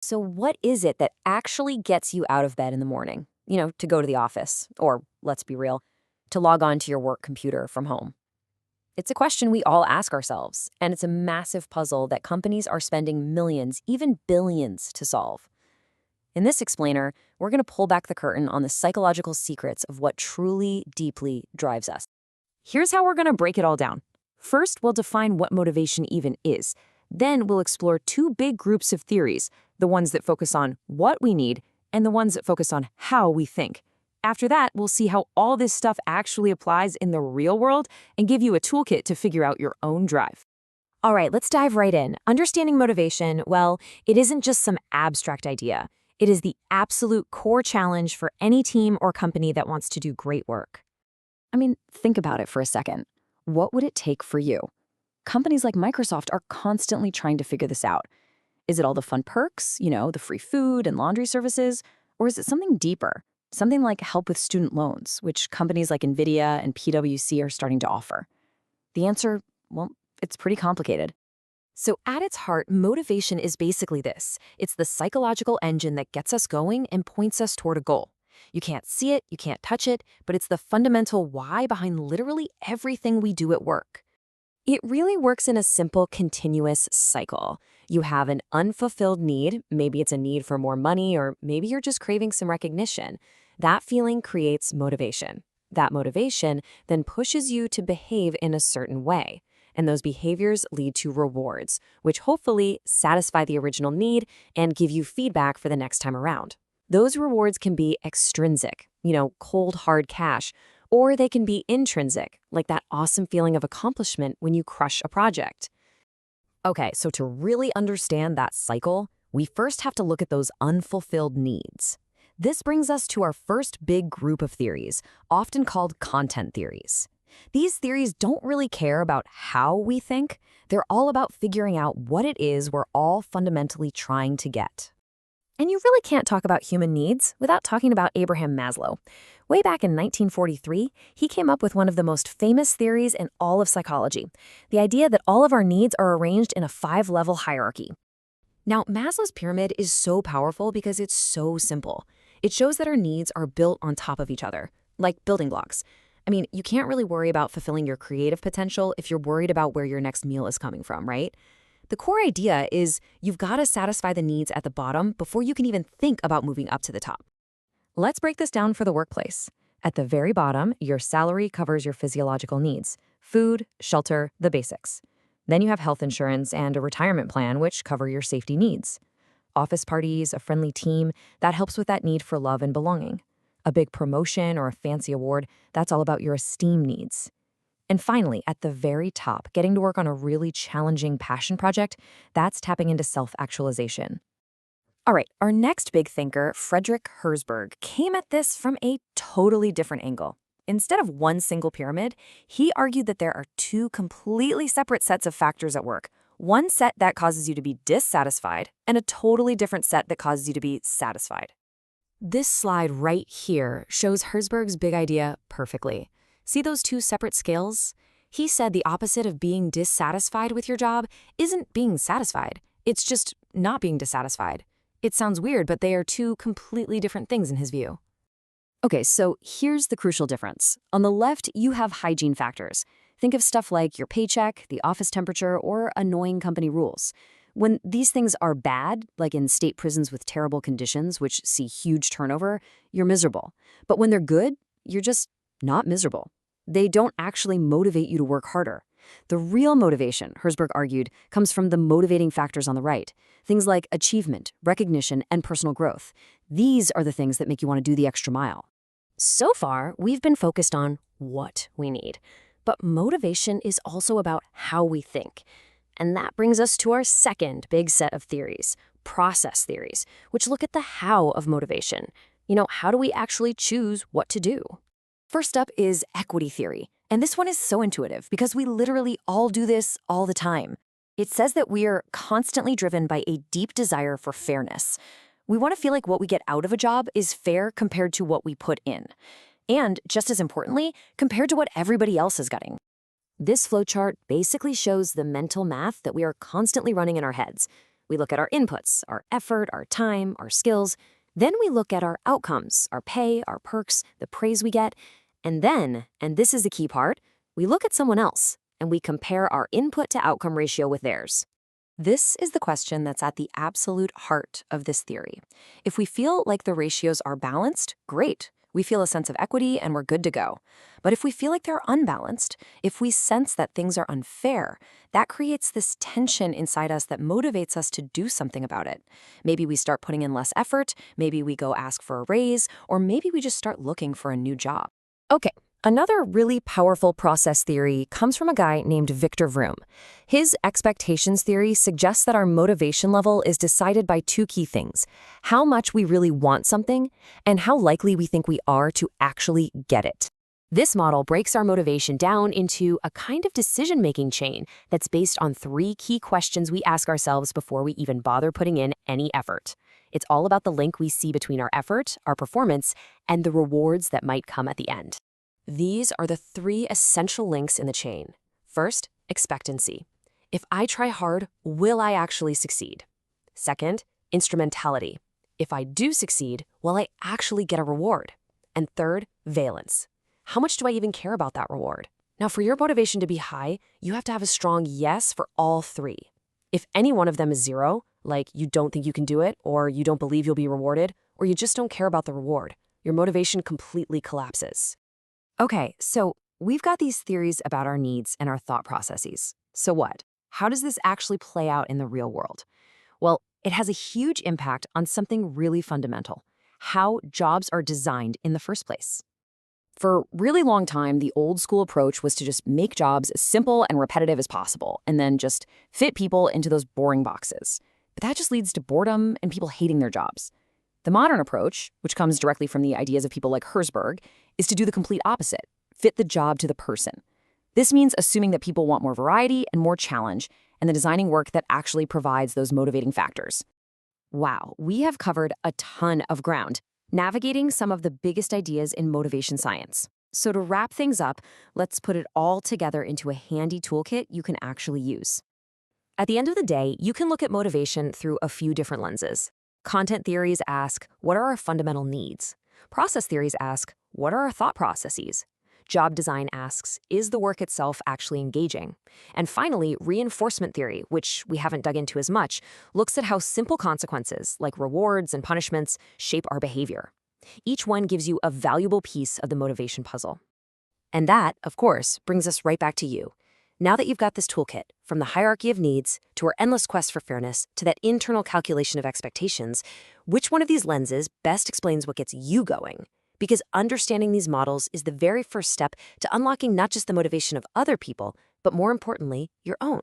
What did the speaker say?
So what is it that actually gets you out of bed in the morning? To go to the office, or let's be real, to log on to your work computer from home? It's a question we all ask ourselves, and it's a massive puzzle that companies are spending millions, even billions, to solve. In this explainer, we're going to pull back the curtain on the psychological secrets of what truly, deeply drives us. Here's how we're going to break it all down. First, we'll define what motivation even is. Then we'll explore two big groups of theories, the ones that focus on what we need and the ones that focus on how we think. After that, we'll see how all this stuff actually applies in the real world and give you a toolkit to figure out your own drive. All right, let's dive right in. Understanding motivation, well, it isn't just some abstract idea. It is the absolute core challenge for any team or company that wants to do great work. I mean, think about it for a second. What would it take for you? Companies like Microsoft are constantly trying to figure this out. Is it all the fun perks, the free food and laundry services? Or is it something deeper? Something like help with student loans, which companies like NVIDIA and PwC are starting to offer. The answer, well, it's pretty complicated. So at its heart, motivation is basically this. It's the psychological engine that gets us going and points us toward a goal. You can't see it, you can't touch it, but it's the fundamental why behind literally everything we do at work. It really works in a simple, continuous cycle. You have an unfulfilled need, maybe it's a need for more money, or maybe you're just craving some recognition. That feeling creates motivation. That motivation then pushes you to behave in a certain way. And those behaviors lead to rewards, which hopefully satisfy the original need and give you feedback for the next time around. Those rewards can be extrinsic, cold, hard cash, or they can be intrinsic, like that awesome feeling of accomplishment when you crush a project. Okay, so to really understand that cycle, we first have to look at those unfulfilled needs. This brings us to our first big group of theories, often called content theories. These theories don't really care about how we think. They're all about figuring out what it is we're all fundamentally trying to get. And you really can't talk about human needs without talking about Abraham Maslow. Way back in 1943, he came up with one of the most famous theories in all of psychology, the idea that all of our needs are arranged in a 5-level hierarchy. Now, Maslow's pyramid is so powerful because it's so simple. It shows that our needs are built on top of each other, like building blocks. I mean, you can't really worry about fulfilling your creative potential if you're worried about where your next meal is coming from, right? The core idea is you've got to satisfy the needs at the bottom before you can even think about moving up to the top. Let's break this down for the workplace. At the very bottom, your salary covers your physiological needs: food, shelter, the basics. Then you have health insurance and a retirement plan, which cover your safety needs. Office parties, a friendly team, that helps with that need for love and belonging. A big promotion or a fancy award, that's all about your esteem needs. And finally, at the very top, getting to work on a really challenging passion project, that's tapping into self-actualization. All right, our next big thinker, Frederick Herzberg, came at this from a totally different angle. Instead of one single pyramid, he argued that there are two completely separate sets of factors at work. One set that causes you to be dissatisfied, and a totally different set that causes you to be satisfied. This slide right here shows Herzberg's big idea perfectly. See those two separate scales? He said the opposite of being dissatisfied with your job isn't being satisfied. It's just not being dissatisfied. It sounds weird, but they are two completely different things in his view. Okay, so here's the crucial difference. On the left, you have hygiene factors. Think of stuff like your paycheck, the office temperature, or annoying company rules. When these things are bad, like in state prisons with terrible conditions, which see huge turnover, you're miserable. But when they're good, you're just not miserable. They don't actually motivate you to work harder. The real motivation, Herzberg argued, comes from the motivating factors on the right. Things like achievement, recognition, and personal growth. These are the things that make you want to do the extra mile. So far, we've been focused on what we need. But motivation is also about how we think. And that brings us to our second big set of theories, process theories, which look at the how of motivation. How do we actually choose what to do? First up is equity theory. And this one is so intuitive because we literally all do this all the time. It says that we are constantly driven by a deep desire for fairness. We want to feel like what we get out of a job is fair compared to what we put in. And, just as importantly, compared to what everybody else is getting. This flowchart basically shows the mental math that we are constantly running in our heads. We look at our inputs, our effort, our time, our skills. Then we look at our outcomes, our pay, our perks, the praise we get. And then, and this is the key part, we look at someone else and we compare our input to outcome ratio with theirs. This is the question that's at the absolute heart of this theory. If we feel like the ratios are balanced, great. We feel a sense of equity and we're good to go. But if we feel like they're unbalanced, if we sense that things are unfair, that creates this tension inside us that motivates us to do something about it. Maybe we start putting in less effort, maybe we go ask for a raise, or maybe we just start looking for a new job. Okay. Another really powerful process theory comes from a guy named Victor Vroom. His expectations theory suggests that our motivation level is decided by two key things: how much we really want something and how likely we think we are to actually get it. This model breaks our motivation down into a kind of decision-making chain that's based on three key questions we ask ourselves before we even bother putting in any effort. It's all about the link we see between our effort, our performance, and the rewards that might come at the end. These are the three essential links in the chain. First, expectancy. If I try hard, will I actually succeed? Second, instrumentality. If I do succeed, will I actually get a reward? And third, valence. How much do I even care about that reward? Now, for your motivation to be high, you have to have a strong yes for all three. If any one of them is zero, like you don't think you can do it, or you don't believe you'll be rewarded, or you just don't care about the reward, your motivation completely collapses. Okay, so we've got these theories about our needs and our thought processes. So what? How does this actually play out in the real world? Well, it has a huge impact on something really fundamental: how jobs are designed in the first place. For a really long time, the old school approach was to just make jobs as simple and repetitive as possible, and then just fit people into those boring boxes. But that just leads to boredom and people hating their jobs. The modern approach, which comes directly from the ideas of people like Herzberg, is to do the complete opposite: fit the job to the person. This means assuming that people want more variety and more challenge, and then designing work that actually provides those motivating factors. Wow, we have covered a ton of ground, navigating some of the biggest ideas in motivation science. So to wrap things up, let's put it all together into a handy toolkit you can actually use. At the end of the day, you can look at motivation through a few different lenses. Content theories ask, what are our fundamental needs? Process theories ask, what are our thought processes? Job design asks, is the work itself actually engaging? And finally, reinforcement theory, which we haven't dug into as much, looks at how simple consequences, like rewards and punishments, shape our behavior. Each one gives you a valuable piece of the motivation puzzle. And that, of course, brings us right back to you. Now that you've got this toolkit, from the hierarchy of needs to our endless quest for fairness to that internal calculation of expectations, which one of these lenses best explains what gets you going? Because understanding these models is the very first step to unlocking not just the motivation of other people, but more importantly, your own.